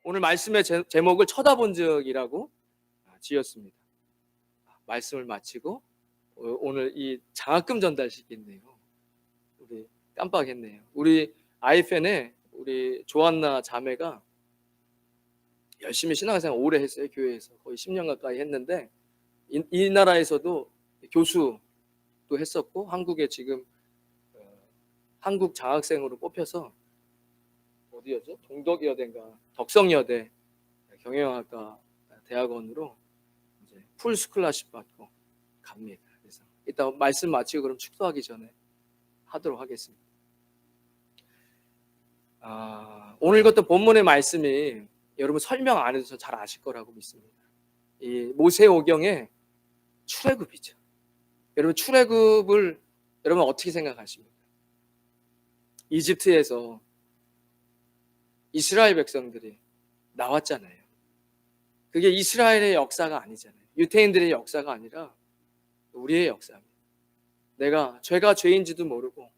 오늘 말씀의 제목을 쳐다본 적이라고 지었습니다. 말씀을 마치고 오늘 이 장학금 전달식인데요. 우리 깜빡했네요. 우리 아이팬에 우리 조한나 자매가 열심히 신앙생활 오래 했어요. 교회에서 거의 10년 가까이 했는데 이 나라에서도 교수도 했었고 한국에 지금 한국 장학생으로 뽑혀서 어디였죠? 동덕여대인가 덕성여대 경영학과 대학원으로 이제 풀 스콜라십 받고 갑니다. 그래서 이따 말씀 마치고 그럼 축도하기 전에 하도록 하겠습니다. 오늘 이것도 본문의 말씀이 여러분 설명 안 해도 잘 아실 거라고 믿습니다. 이 모세오경의 출애굽이죠. 여러분 출애굽을 여러분 어떻게 생각하십니까? 이집트에서 이스라엘 백성들이 나왔잖아요. 그게 이스라엘의 역사가 아니잖아요. 유태인들의 역사가 아니라 우리의 역사입니다. 내가 죄가 죄인지도 모르고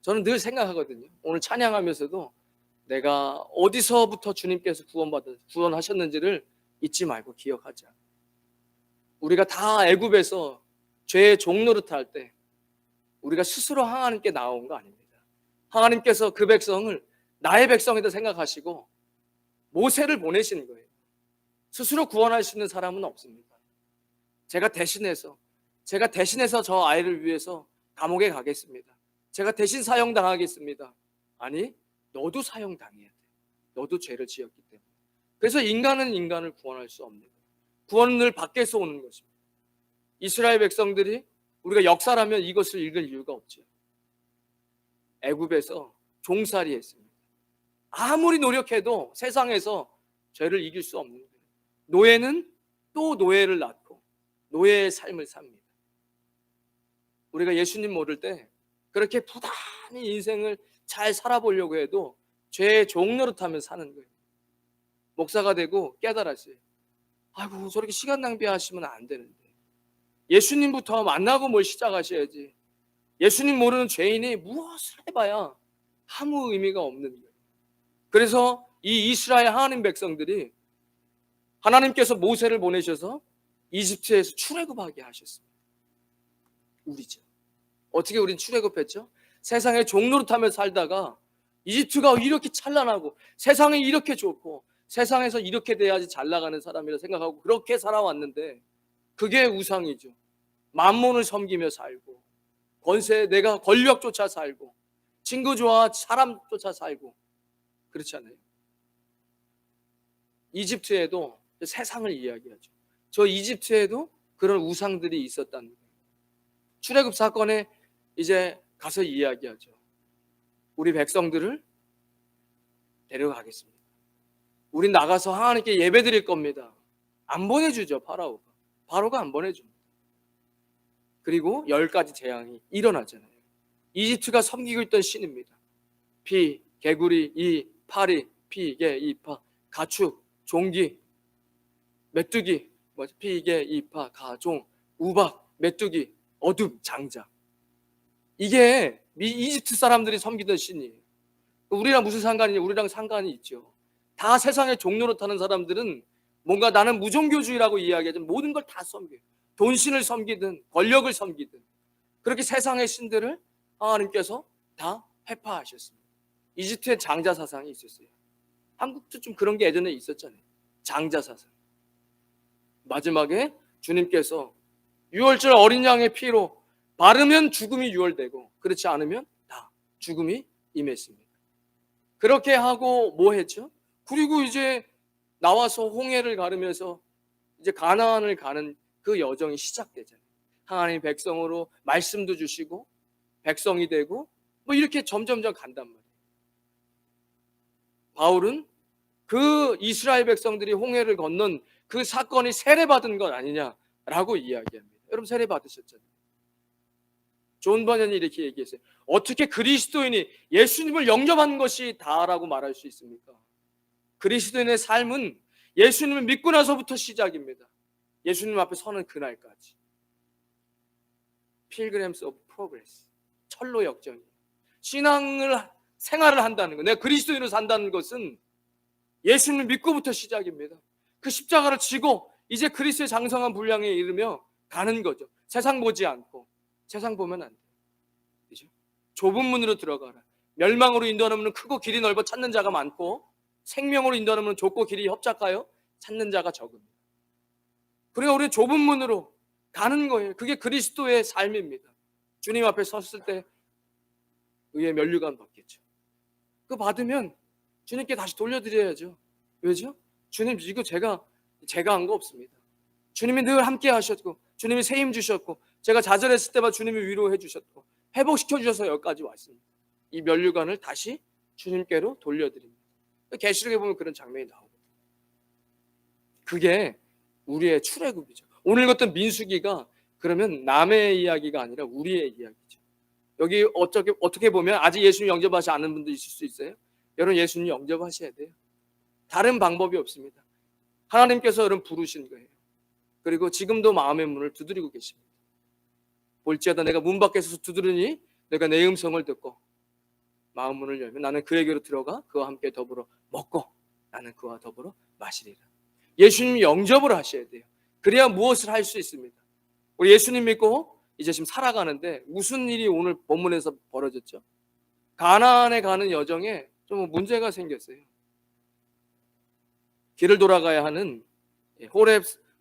저는 늘 생각하거든요. 오늘 찬양하면서도 내가 어디서부터 주님께서 구원하셨는지를 잊지 말고 기억하자. 우리가 다 애굽에서 죄의 종노릇할 때 우리가 스스로 하나님께 나온 거 아닙니다. 하나님께서 그 백성을 나의 백성이다 생각하시고 모세를 보내시는 거예요. 스스로 구원할 수 있는 사람은 없습니다. 제가 대신해서 저 아이를 위해서 감옥에 가겠습니다. 제가 대신 사형당하겠습니다. 아니, 너도 사형당해야 돼. 너도 죄를 지었기 때문에. 그래서 인간은 인간을 구원할 수 없는 거예요. 구원은 늘 밖에서 오는 것입니다. 이스라엘 백성들이 우리가 역사라면 이것을 읽을 이유가 없죠. 애굽에서 종살이 했습니다. 아무리 노력해도 세상에서 죄를 이길 수 없는 거예요. 노예는 또 노예를 낳고 노예의 삶을 삽니다. 우리가 예수님 모를 때 그렇게 부단히 인생을 잘 살아보려고 해도 죄의 종노릇하며 사는 거예요. 목사가 되고 깨달았어요. 아이고 저렇게 시간 낭비하시면 안 되는데 예수님부터 만나고 뭘 시작하셔야지. 예수님 모르는 죄인이 무엇을 해봐야 아무 의미가 없는 거예요. 그래서 이 이스라엘 하나님 백성들이 하나님께서 모세를 보내셔서 이집트에서 출애굽하게 하셨습니다. 우리죠. 어떻게 우린 출애굽했죠? 세상에 종노릇하며 살다가 이집트가 이렇게 찬란하고 세상이 이렇게 좋고 세상에서 이렇게 돼야지 잘 나가는 사람이라 생각하고 그렇게 살아왔는데 그게 우상이죠. 만몬을 섬기며 살고 권세 내가 권력 쫓아 살고 친구 좋아 사람 쫓아 살고 그렇지 않아요? 이집트에도 세상을 이야기하죠. 저 이집트에도 그런 우상들이 있었다는 거예요. 출애굽 사건에 이제 가서 이야기하죠. 우리 백성들을 데려가겠습니다. 우리 나가서 하나님께 예배드릴 겁니다. 안 보내주죠. 바로가 안 보내줍니다. 그리고 10가지 재앙이 일어나잖아요. 이집트가 섬기고 있던 신입니다. 피, 개구리, 이, 파리, 피, 개, 이, 파, 가축, 종기, 메뚜기, 피, 개, 이, 파, 가, 종, 우박, 메뚜기, 어둠, 장자. 이게 이집트 사람들이 섬기던 신이에요. 우리랑 무슨 상관이냐? 우리랑 상관이 있죠. 다 세상에 종노릇하는 사람들은 뭔가 나는 무종교주의라고 이야기하죠. 모든 걸 다 섬겨요. 돈신을 섬기든 권력을 섬기든 그렇게 세상의 신들을 하나님께서 다 회파하셨습니다. 이집트에 장자 사상이 있었어요. 한국도 좀 그런 게 예전에 있었잖아요. 장자 사상. 마지막에 주님께서 유월절 어린 양의 피로 바르면 죽음이 유월되고 그렇지 않으면 다 죽음이 임했습니다. 그렇게 하고 뭐 했죠? 그리고 이제 나와서 홍해를 가르면서 이제 가나안을 가는 그 여정이 시작되잖아요. 하나님 백성으로 말씀도 주시고 백성이 되고 뭐 이렇게 점점점 간단 말이에요. 바울은 그 이스라엘 백성들이 홍해를 건넌 그 사건이 세례받은 것 아니냐라고 이야기합니다. 여러분 세례 받으셨잖아요. 존 버년이 이렇게 얘기했어요. 어떻게 그리스도인이 예수님을 영접한 것이 다라고 말할 수 있습니까? 그리스도인의 삶은 예수님을 믿고 나서부터 시작입니다. 예수님 앞에 서는 그날까지. Pilgrims of Progress. 철로 역정이에요. 생활을 한다는 거. 내가 그리스도인으로 산다는 것은 예수님을 믿고부터 시작입니다. 그 십자가를 지고 이제 그리스도의 장성한 분량에 이르며 가는 거죠. 세상 보지 않고. 세상 보면 안 돼요. 그죠? 좁은 문으로 들어가라. 멸망으로 인도하는 문은 크고 길이 넓어 찾는 자가 많고, 생명으로 인도하는 문은 좁고 길이 협착하여 찾는 자가 적습니다. 그러니까 우리는 좁은 문으로 가는 거예요. 그게 그리스도의 삶입니다. 주님 앞에 섰을 때 의의 면류관 받겠죠. 그거 받으면 주님께 다시 돌려드려야죠. 왜죠? 주님, 이거 제가 한 거 없습니다. 주님이 늘 함께 하셨고, 주님이 새 힘 주셨고, 제가 좌절했을 때마다 주님이 위로해 주셨고, 회복시켜 주셔서 여기까지 왔습니다. 이 면류관을 다시 주님께로 돌려드립니다. 계시록에 보면 그런 장면이 나오거든요. 그게 우리의 출애굽이죠. 오늘 같은 민수기가 그러면 남의 이야기가 아니라 우리의 이야기죠. 여기 어떻게 보면 아직 예수님 영접하지 않은 분도 있을 수 있어요. 여러분, 예수님 영접하셔야 돼요. 다른 방법이 없습니다. 하나님께서 여러분 부르신 거예요. 그리고 지금도 마음의 문을 두드리고 계십니다. 볼지어다 내가 문 밖에서 두드리니 내가 내 음성을 듣고 마음 문을 열면 나는 그에게로 들어가 그와 함께 더불어 먹고 나는 그와 더불어 마시리라. 예수님 영접을 하셔야 돼요. 그래야 무엇을 할 수 있습니다. 우리 예수님 믿고 이제 지금 살아가는데 무슨 일이 오늘 본문에서 벌어졌죠? 가나안에 가는 여정에 좀 문제가 생겼어요. 길을 돌아가야 하는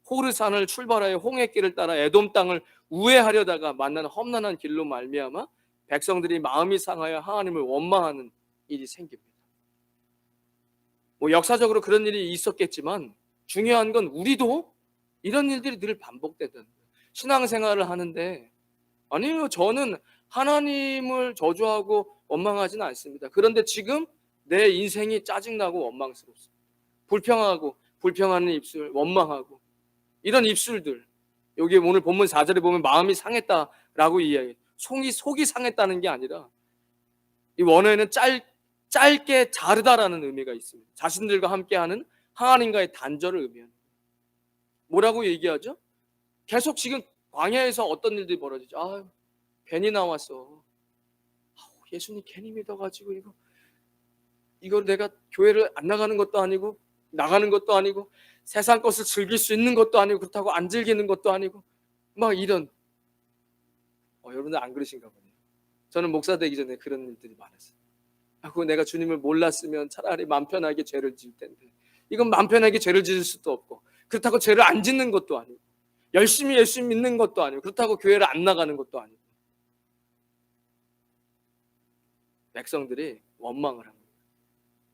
호르산을 출발하여 홍해길을 따라 에돔 땅을 우회하려다가 만난 험난한 길로 말미암아 백성들이 마음이 상하여 하나님을 원망하는 일이 생깁니다. 역사적으로 그런 일이 있었겠지만 중요한 건 우리도 이런 일들이 늘 반복되던 신앙생활을 하는데, 아니요, 저는 하나님을 저주하고 원망하지는 않습니다. 그런데 지금 내 인생이 짜증나고 원망스럽습니다. 불평하고 불평하는 입술, 원망하고 이런 입술들, 여기 오늘 본문 4절에 보면 마음이 상했다라고 이야기해요. 속이 상했다는 게 아니라 이 원어에는 짧게 자르다라는 의미가 있습니다. 자신들과 함께하는 하나님과의 단절을 의미합니다. 뭐라고 얘기하죠? 계속 지금 광야에서 어떤 일들이 벌어지죠? 아, 괜히 나왔어. 예수님 괜히 믿어가지고 이걸 내가 교회를 안 나가는 것도 아니고 나가는 것도 아니고 세상 것을 즐길 수 있는 것도 아니고 그렇다고 안 즐기는 것도 아니고 막 이런. 여러분들 안 그러신가 보네요. 저는 목사 되기 전에 그런 일들이 많았어요. 그거 내가 주님을 몰랐으면 차라리 마음 편하게 죄를 지을 텐데, 이건 마음 편하게 죄를 지을 수도 없고 그렇다고 죄를 안 짓는 것도 아니고 열심히 예수 믿는 것도 아니고 그렇다고 교회를 안 나가는 것도 아니고. 백성들이 원망을 합니다.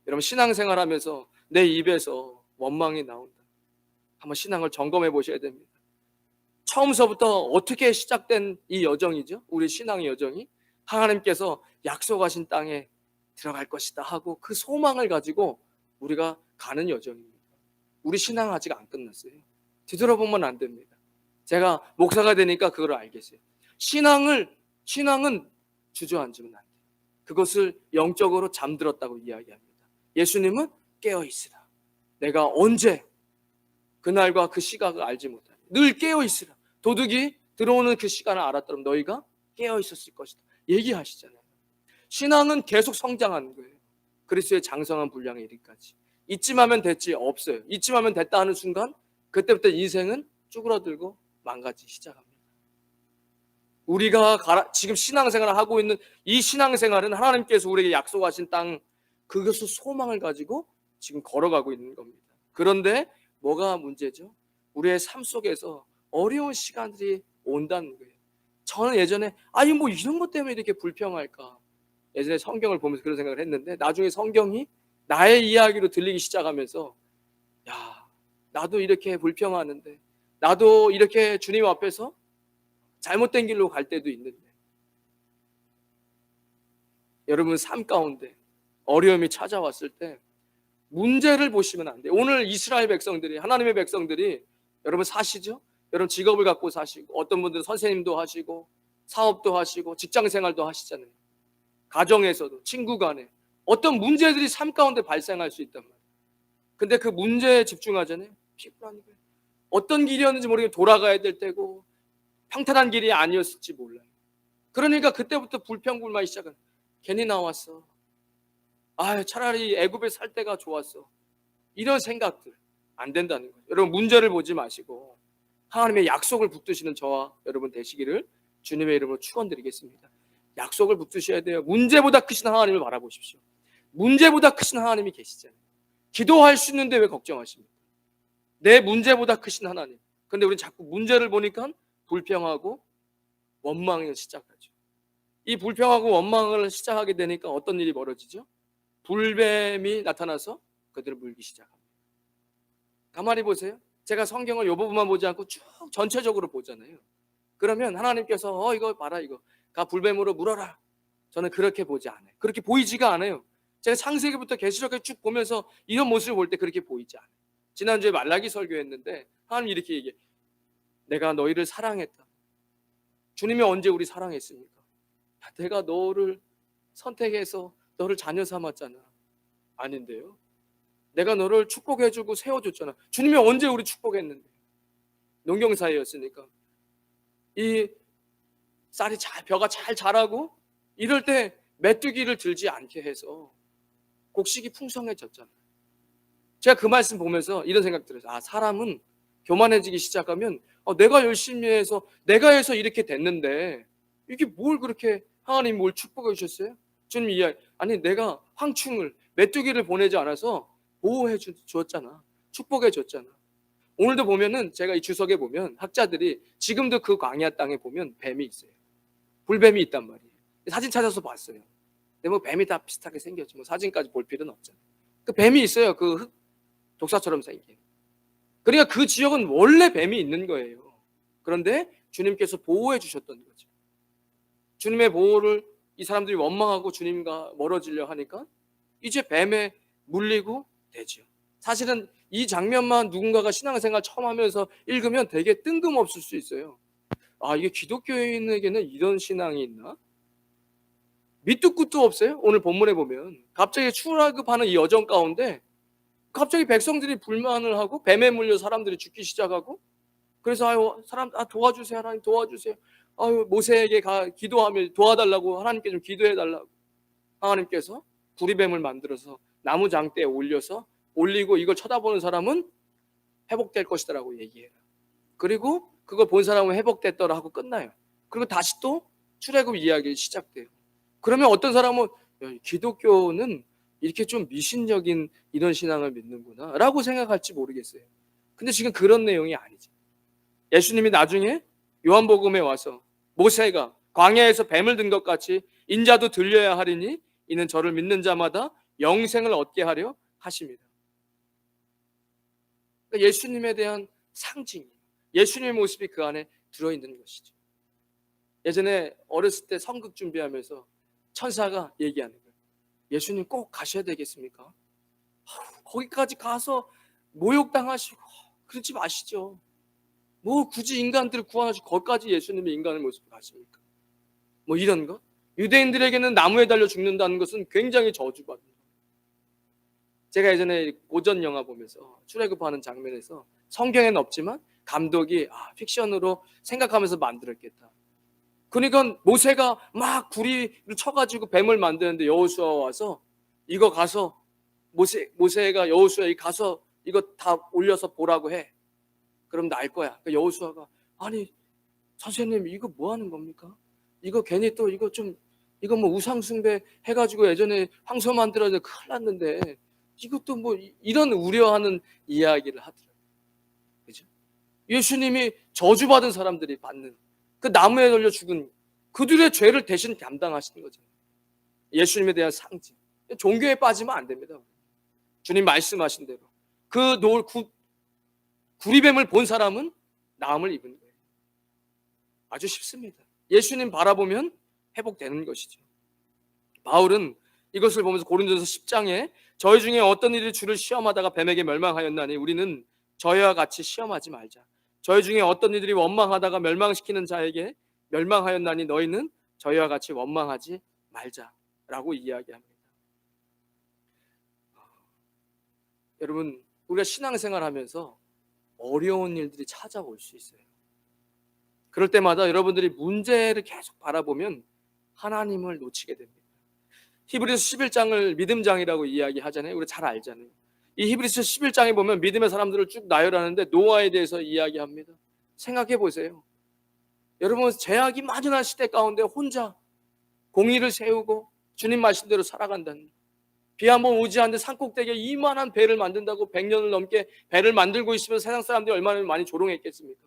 여러분, 신앙생활하면서 내 입에서 원망이 나온다. 한번 신앙을 점검해 보셔야 됩니다. 처음서부터 어떻게 시작된 이 여정이죠? 우리 신앙의 여정이 하나님께서 약속하신 땅에 들어갈 것이다 하고 그 소망을 가지고 우리가 가는 여정입니다. 우리 신앙은 아직 안 끝났어요. 뒤돌아보면 안 됩니다. 제가 목사가 되니까 그걸 알겠어요. 신앙은 주저앉으면 안 돼요. 그것을 영적으로 잠들었다고 이야기합니다. 예수님은 깨어있으라. 내가 언제 그날과 그 시각을 알지 못하니 늘 깨어있으라. 도둑이 들어오는 그 시간을 알았더라면 너희가 깨어있었을 것이다 얘기하시잖아요. 신앙은 계속 성장하는 거예요. 그리스도의 장성한 분량에 이르기까지. 이쯤 하면 됐지 없어요. 이쯤 하면 됐다 하는 순간 그때부터 인생은 쭈그러들고 망가지기 시작합니다. 우리가 지금 신앙생활을 하고 있는 이 신앙생활은 하나님께서 우리에게 약속하신 땅, 그것을 소망을 가지고 지금 걸어가고 있는 겁니다. 그런데 뭐가 문제죠? 우리의 삶 속에서 어려운 시간들이 온다는 거예요. 저는 예전에 뭐 이런 것 때문에 이렇게 불평할까, 예전에 성경을 보면서 그런 생각을 했는데 나중에 성경이 나의 이야기로 들리기 시작하면서 나도 이렇게 불평하는데, 나도 이렇게 주님 앞에서 잘못된 길로 갈 때도 있는데. 여러분, 삶 가운데 어려움이 찾아왔을 때 문제를 보시면 안 돼요. 오늘 이스라엘 백성들이, 하나님의 백성들이, 여러분 사시죠? 여러분 직업을 갖고 사시고, 어떤 분들은 선생님도 하시고 사업도 하시고 직장생활도 하시잖아요. 가정에서도, 친구 간에 어떤 문제들이 삶 가운데 발생할 수 있단 말이에요. 근데 그 문제에 집중하잖아요. 피곤한 거예요. 어떤 길이었는지 모르게 돌아가야 될 때고 평탄한 길이 아니었을지 몰라요. 그러니까 그때부터 불평불만이 시작은, 괜히 나왔어. 차라리 애굽에 살 때가 좋았어. 이런 생각들 안 된다는 거죠. 여러분 문제를 보지 마시고 하나님의 약속을 붙드시는 저와 여러분 되시기를 주님의 이름으로 축원드리겠습니다. 약속을 붙드셔야 돼요. 문제보다 크신 하나님을 바라보십시오. 문제보다 크신 하나님이 계시잖아요. 기도할 수 있는데 왜 걱정하십니까? 내 문제보다 크신 하나님. 근데 우리는 자꾸 문제를 보니까 불평하고 원망을 시작하죠. 이 불평하고 원망을 시작하게 되니까 어떤 일이 벌어지죠? 불뱀이 나타나서 그들을 물기 시작합니다. 가만히 보세요. 제가 성경을 이 부분만 보지 않고 쭉 전체적으로 보잖아요. 그러면 하나님께서 이거 봐라, 이거 가 불뱀으로 물어라. 저는 그렇게 보지 않아요. 그렇게 보이지가 않아요. 제가 창세기부터 계시록까지 쭉 보면서 이런 모습을 볼 때 그렇게 보이지 않아요. 지난주에 말라기 설교했는데 하나님이 이렇게 얘기해. 내가 너희를 사랑했다. 주님이 언제 우리 사랑했습니까? 내가 너를 선택해서 너를 자녀 삼았잖아. 아닌데요. 내가 너를 축복해주고 세워줬잖아. 주님이 언제 우리 축복했는데. 농경사회였으니까 이 쌀이 벼가 잘 자라고 이럴 때 메뚜기를 들지 않게 해서 곡식이 풍성해졌잖아요. 제가 그 말씀 보면서 이런 생각 들었어요. 사람은 교만해지기 시작하면 내가 열심히 해서 내가 해서 이렇게 됐는데 이게 뭘 그렇게 하나님 뭘 축복해 주셨어요? 주님 이야기 아니 내가 황충을 메뚜기를 보내지 않아서 보호해 주었잖아. 축복해 줬잖아. 오늘도 보면은 제가 이 주석에 보면 학자들이 지금도 그 광야 땅에 보면 뱀이 있어요. 불뱀이 있단 말이에요. 사진 찾아서 봤어요. 근데 뭐 뱀이 다 비슷하게 생겼지 뭐 사진까지 볼 필요는 없잖아요. 그 뱀이 있어요. 그 흙 독사처럼 생긴. 그러니까 그 지역은 원래 뱀이 있는 거예요. 그런데 주님께서 보호해 주셨던 거죠. 주님의 보호를 이 사람들이 원망하고 주님과 멀어지려 하니까 이제 뱀에 물리고 되죠. 사실은 이 장면만 누군가가 신앙생활 처음 하면서 읽으면 되게 뜬금없을 수 있어요. 이게 기독교인에게는 이런 신앙이 있나? 밑도 끝도 없어요. 오늘 본문에 보면 갑자기 출애굽하는 이 여정 가운데 갑자기 백성들이 불만을 하고 뱀에 물려 사람들이 죽기 시작하고 그래서 사람 도와주세요. 하나님 도와주세요. 모세에게 기도하며 도와달라고 하나님께 좀 기도해달라고 하나님께서 구리뱀을 만들어서 나무 장대에 올리고 이걸 쳐다보는 사람은 회복될 것이다라고 얘기해요. 그리고 그걸 본 사람은 회복됐더라 하고 끝나요. 그리고 다시 또 출애굽 이야기 시작돼요. 그러면 어떤 사람은 기독교는 이렇게 좀 미신적인 이런 신앙을 믿는구나 라고 생각할지 모르겠어요. 근데 지금 그런 내용이 아니죠. 예수님이 나중에 요한복음에 와서 모세가 광야에서 뱀을 든 것 같이 인자도 들려야 하리니 이는 저를 믿는 자마다 영생을 얻게 하려 하십니다. 그러니까 예수님에 대한 상징이 예수님의 모습이 그 안에 들어있는 것이죠. 예전에 어렸을 때 성극 준비하면서 천사가 얘기하는 거예요. 예수님 꼭 가셔야 되겠습니까? 거기까지 가서 모욕당하시고 그러지 마시죠. 뭐 굳이 인간들을 구원하시고 거기까지 예수님이 인간의 모습을 가십니까? 뭐 이런 것? 유대인들에게는 나무에 달려 죽는다는 것은 굉장히 저주받는 거예요. 제가 예전에 고전 영화 보면서 출애굽하는 장면에서 성경에는 없지만 감독이 픽션으로 생각하면서 만들었겠다. 그러니까 모세가 막 구리를 쳐가지고 뱀을 만드는데 여호수아가 와서 이거 가서 모세가 여호수아에 가서 이거 다 올려서 보라고 해. 그럼 날 거야. 그러니까 여호수아가 아니 선생님 이거 뭐 하는 겁니까? 이거 괜히 또 이거 뭐 우상 숭배 해가지고 예전에 황소 만들어서 큰일 났는데 이것도 뭐 이런 우려하는 이야기를 하더라고요. 그죠? 예수님이 저주받은 사람들이 받는 그 나무에 걸려 죽은 그들의 죄를 대신 담당하시는 거잖아요. 예수님에 대한 상징. 종교에 빠지면 안 됩니다. 주님 말씀하신 대로 그 구리뱀을 본 사람은 나음을 입은 거예요. 아주 쉽습니다. 예수님 바라보면 회복되는 것이죠. 바울은 이것을 보면서 고린도서 10장에 저희 중에 어떤 일이 주를 시험하다가 뱀에게 멸망하였나니 우리는 저희와 같이 시험하지 말자. 저희 중에 어떤 이들이 원망하다가 멸망시키는 자에게 멸망하였나니 너희는 저희와 같이 원망하지 말자라고 이야기합니다. 여러분 우리가 신앙생활하면서 어려운 일들이 찾아올 수 있어요. 그럴 때마다 여러분들이 문제를 계속 바라보면 하나님을 놓치게 됩니다. 히브리서 11장을 믿음장이라고 이야기하잖아요. 우리가 잘 알잖아요. 이 히브리서 11장에 보면 믿음의 사람들을 쭉 나열하는데 노아에 대해서 이야기합니다. 생각해 보세요. 여러분, 제약이 만연한 시대 가운데 혼자 공의를 세우고 주님 말씀대로 살아간다는, 비 한 번 오지 않는데 산꼭대기에 이만한 배를 만든다고 100년을 넘게 배를 만들고 있으면 세상 사람들이 얼마나 많이 조롱했겠습니까?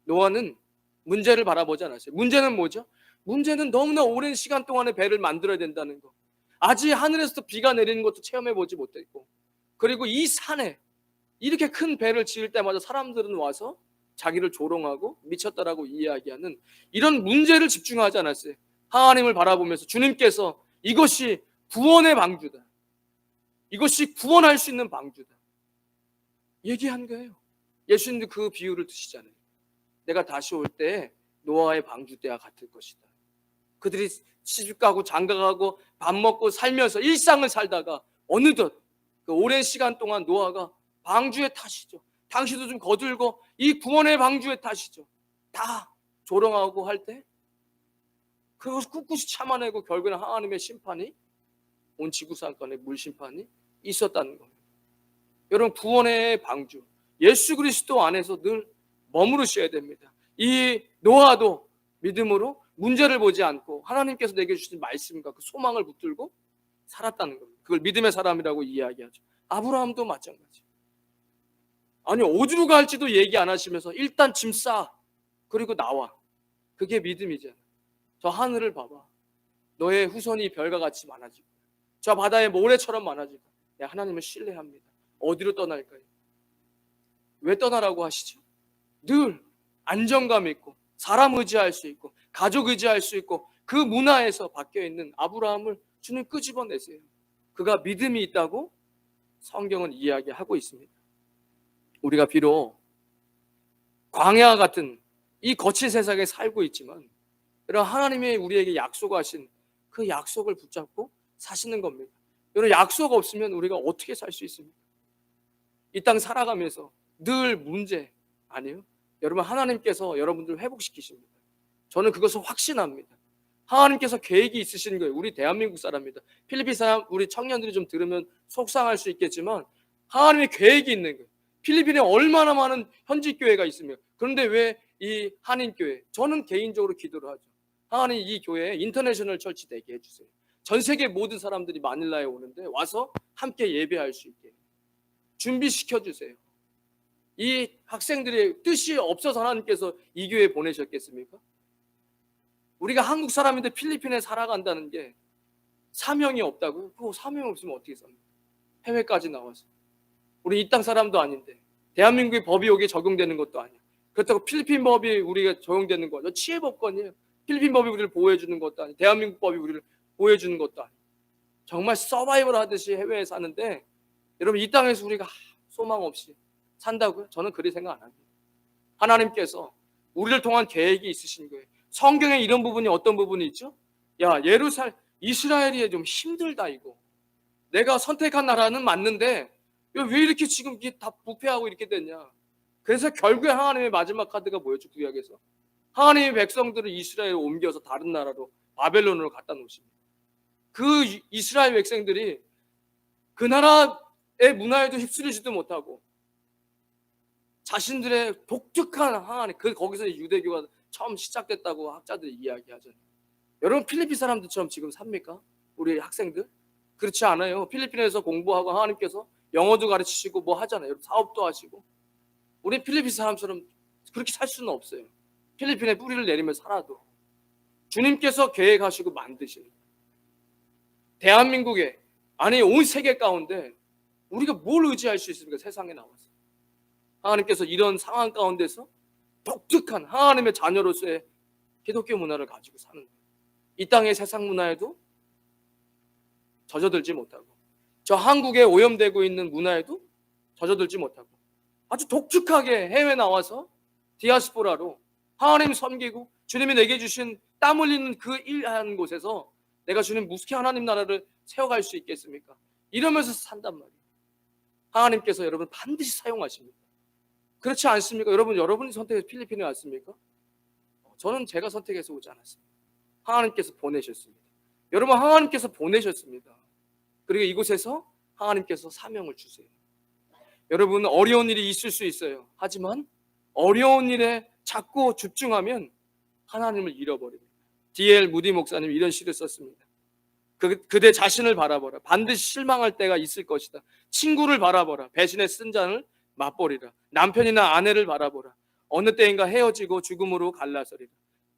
노아는 문제를 바라보지 않았어요. 문제는 뭐죠? 문제는 너무나 오랜 시간 동안에 배를 만들어야 된다는 거. 아직 하늘에서 비가 내리는 것도 체험해 보지 못했고, 그리고 이 산에 이렇게 큰 배를 지을 때마다 사람들은 와서 자기를 조롱하고 미쳤다라고 이야기하는 이런 문제를 집중하지 않았어요. 하나님을 바라보면서 주님께서 이것이 구원의 방주다, 이것이 구원할 수 있는 방주다 얘기한 거예요. 예수님도 그 비유를 드시잖아요. 내가 다시 올 때 노아의 방주 때와 같을 것이다. 그들이 시집가고 장가가고 밥 먹고 살면서 일상을 살다가 어느덧 그 오랜 시간 동안 노아가 방주에 타시죠. 당시도 좀 거들고 이 구원의 방주에 타시죠. 다 조롱하고 할 때 그것을 꿋꿋이 참아내고 결국에는 하나님의 심판이, 온 지구상권의 물심판이 있었다는 거예요. 여러분, 구원의 방주 예수 그리스도 안에서 늘 머무르셔야 됩니다. 이 노아도 믿음으로 문제를 보지 않고 하나님께서 내게 주신 말씀과 그 소망을 붙들고 살았다는 겁니다. 그걸 믿음의 사람이라고 이야기하죠. 아브라함도 마찬가지. 아니, 어디로 갈지도 얘기 안 하시면서 일단 짐 싸, 그리고 나와. 그게 믿음이잖아. 저 하늘을 봐봐. 너의 후손이 별과 같이 많아지고 저 바다의 모래처럼 많아지고. 내가 하나님을 신뢰합니다. 어디로 떠날까요? 왜 떠나라고 하시죠? 늘 안정감 있고 사람 의지할 수 있고 가족 의지할 수 있고 그 문화에서 바뀌어 있는 아브라함을 주님 끄집어내세요. 그가 믿음이 있다고 성경은 이야기하고 있습니다. 우리가 비록 광야 같은 이 거친 세상에 살고 있지만 여러분, 하나님이 우리에게 약속하신 그 약속을 붙잡고 사시는 겁니다. 여러분, 약속 없으면 우리가 어떻게 살 수 있습니까? 이 땅 살아가면서 늘 문제 아니에요? 여러분, 하나님께서 여러분들을 회복시키십니다. 저는 그것을 확신합니다. 하나님께서 계획이 있으신 거예요. 우리 대한민국 사람입니다. 필리핀 사람, 우리 청년들이 좀 들으면 속상할 수 있겠지만 하나님의 계획이 있는 거예요. 필리핀에 얼마나 많은 현지 교회가 있습니까? 그런데 왜 이 한인 교회? 저는 개인적으로 기도를 하죠. 하나님, 이 교회에 인터내셔널 철치 되게 해주세요. 전 세계 모든 사람들이 마닐라에 오는데 와서 함께 예배할 수 있게 준비시켜 주세요. 이 학생들의 뜻이 없어서 하나님께서 이 교회에 보내셨겠습니까? 우리가 한국 사람인데 필리핀에 살아간다는 게 사명이 없다고요? 그 사명이 없으면 어떻게 삽니까? 해외까지 나와서. 우리 이 땅 사람도 아닌데 대한민국의 법이 여기에 적용되는 것도 아니야. 그렇다고 필리핀 법이 우리가 적용되는 거죠. 치해법권이에요. 필리핀 법이 우리를 보호해 주는 것도 아니고 대한민국 법이 우리를 보호해 주는 것도 아니고 정말 서바이벌 하듯이 해외에 사는데 여러분, 이 땅에서 우리가 소망 없이 산다고요? 저는 그리 생각 안 합니다. 하나님께서 우리를 통한 계획이 있으신 거예요. 성경에 이런 부분이 어떤 부분이 있죠? 야, 이스라엘이 좀 힘들다 이거. 내가 선택한 나라는 맞는데 왜 이렇게 지금 이게 다 부패하고 이렇게 됐냐? 그래서 결국에 하나님의 마지막 카드가 뭐였죠? 구약에서 하나님의 백성들을 이스라엘에 옮겨서 다른 나라로 바벨론으로 갖다 놓으십니다. 그 이스라엘 백성들이 그 나라의 문화에도 휩쓸리지도 못하고 자신들의 독특한 하나님, 거기서 유대교가 처음 시작됐다고 학자들이 이야기하잖아요. 여러분, 필리핀 사람들처럼 지금 삽니까? 우리 학생들? 그렇지 않아요. 필리핀에서 공부하고 하나님께서 영어도 가르치시고 뭐 하잖아요. 사업도 하시고. 우리 필리핀 사람처럼 그렇게 살 수는 없어요. 필리핀에 뿌리를 내리며 살아도 주님께서 계획하시고 만드신 대한민국에, 아니 온 세계 가운데 우리가 뭘 의지할 수 있습니까? 세상에 나와서 하나님께서 이런 상황 가운데서 독특한 하나님의 자녀로서의 기독교 문화를 가지고 사는 거예요. 이 땅의 세상 문화에도 젖어들지 못하고 저 한국에 오염되고 있는 문화에도 젖어들지 못하고 아주 독특하게 해외 나와서 디아스포라로 하나님 섬기고 주님이 내게 주신 땀 흘리는 그 일하는 곳에서 내가 주님 무슨 하나님 나라를 세워갈 수 있겠습니까? 이러면서 산단 말이에요. 하나님께서 여러분 반드시 사용하십니다. 그렇지 않습니까? 여러분이 선택해서 필리핀에 왔습니까? 저는 제가 선택해서 오지 않았습니다. 하나님께서 보내셨습니다. 여러분, 하나님께서 보내셨습니다. 그리고 이곳에서 하나님께서 사명을 주세요. 여러분, 어려운 일이 있을 수 있어요. 하지만 어려운 일에 자꾸 집중하면 하나님을 잃어버립니다. D.L. 무디 목사님이 이런 시를 썼습니다. 그대 자신을 바라보라. 반드시 실망할 때가 있을 것이다. 친구를 바라보라. 배신의 쓴 잔을 맛보리라. 남편이나 아내를 바라보라. 어느 때인가 헤어지고 죽음으로 갈라서리라.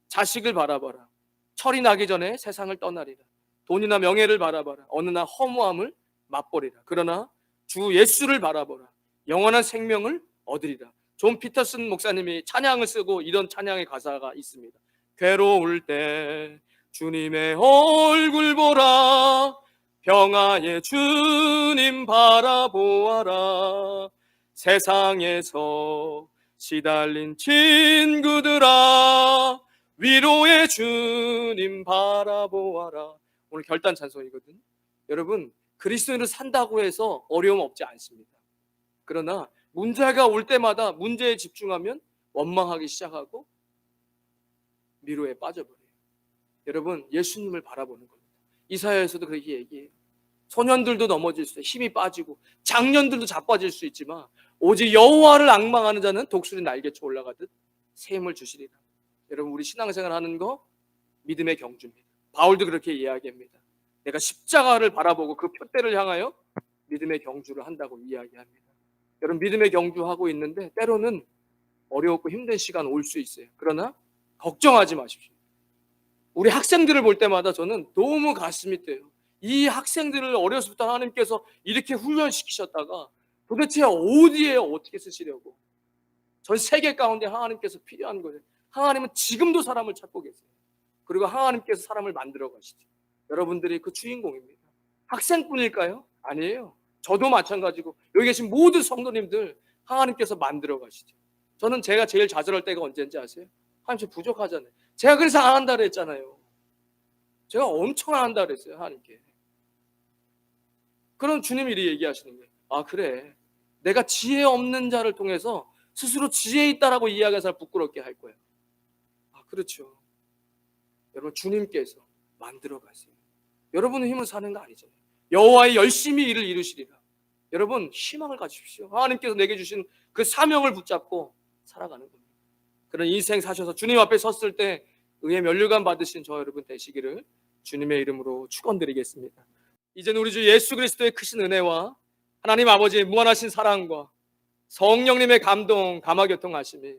자식을 바라봐라. 철이 나기 전에 세상을 떠나리라. 돈이나 명예를 바라봐라. 어느 날 허무함을 맛보리라. 그러나 주 예수를 바라보라. 영원한 생명을 얻으리라. 존 피터슨 목사님이 찬양을 쓰고 이런 찬양의 가사가 있습니다. 괴로울 때 주님의 얼굴 보라. 평화의 주님 바라보아라. 세상에서 시달린 친구들아, 위로의 주님 바라보아라. 오늘 결단 찬송이거든. 여러분, 그리스도인으로 산다고 해서 어려움 없지 않습니다. 그러나 문제가 올 때마다 문제에 집중하면 원망하기 시작하고 미로에 빠져버려요. 여러분, 예수님을 바라보는 겁니다. 이사야에서도 그렇게 얘기해요. 소년들도 넘어질 수 있어요. 힘이 빠지고 장년들도 자빠질 수 있지만 오직 여호와를 앙망하는 자는 독수리 날개쳐 올라가듯 새 힘을 주시리라. 여러분, 우리 신앙생활 하는 거 믿음의 경주입니다. 바울도 그렇게 이야기합니다. 내가 십자가를 바라보고 그 표대를 향하여 믿음의 경주를 한다고 이야기합니다. 여러분, 믿음의 경주하고 있는데 때로는 어렵고 힘든 시간 올 수 있어요. 그러나 걱정하지 마십시오. 우리 학생들을 볼 때마다 저는 너무 가슴이 뛰어요. 이 학생들을 어려서부터 하나님께서 이렇게 훈련시키셨다가 도대체 어디에 어떻게 쓰시려고. 전 세계 가운데 하나님께서 필요한 거예요. 하나님은 지금도 사람을 찾고 계세요. 그리고 하나님께서 사람을 만들어 가시죠. 여러분들이 그 주인공입니다. 학생뿐일까요? 아니에요. 저도 마찬가지고 여기 계신 모든 성도님들 하나님께서 만들어 가시죠. 저는 제가 제일 좌절할 때가 언제인지 아세요? 하나님 부족하잖아요. 제가 그래서 안 한다 그랬잖아요. 제가 엄청 안 한다 그랬어요, 하나님께. 그럼 주님이 이렇게 얘기하시는 거예요. 아, 그래. 내가 지혜 없는 자를 통해서 스스로 지혜 있다라고 이야기해서 부끄럽게 할 거예요. 아, 그렇죠. 여러분, 주님께서 만들어 가세요. 여러분의 힘을 사는 거 아니잖아요. 여호와의 열심히 일을 이루시리라. 여러분, 희망을 가지십시오. 하나님께서 내게 주신 그 사명을 붙잡고 살아가는 겁니다. 그런 인생 사셔서 주님 앞에 섰을 때 의의 면류관 받으신 저 여러분 되시기를 주님의 이름으로 축원드리겠습니다. 이제는 우리 주 예수 그리스도의 크신 은혜와 하나님 아버지의 무한하신 사랑과 성령님의 감동, 감화교통하심이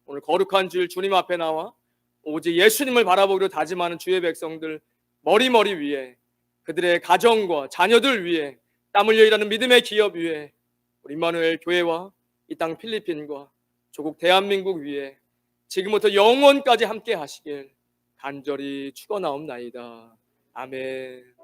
오늘 거룩한 주일 주님 앞에 나와 오직 예수님을 바라보기로 다짐하는 주의 백성들 머리 위에, 그들의 가정과 자녀들 위에, 땀 흘려 일하는 믿음의 기업 위에, 우리 임마누엘 교회와 이 땅 필리핀과 조국 대한민국 위에 지금부터 영원까지 함께 하시길 간절히 축원하옵나이다. 아멘.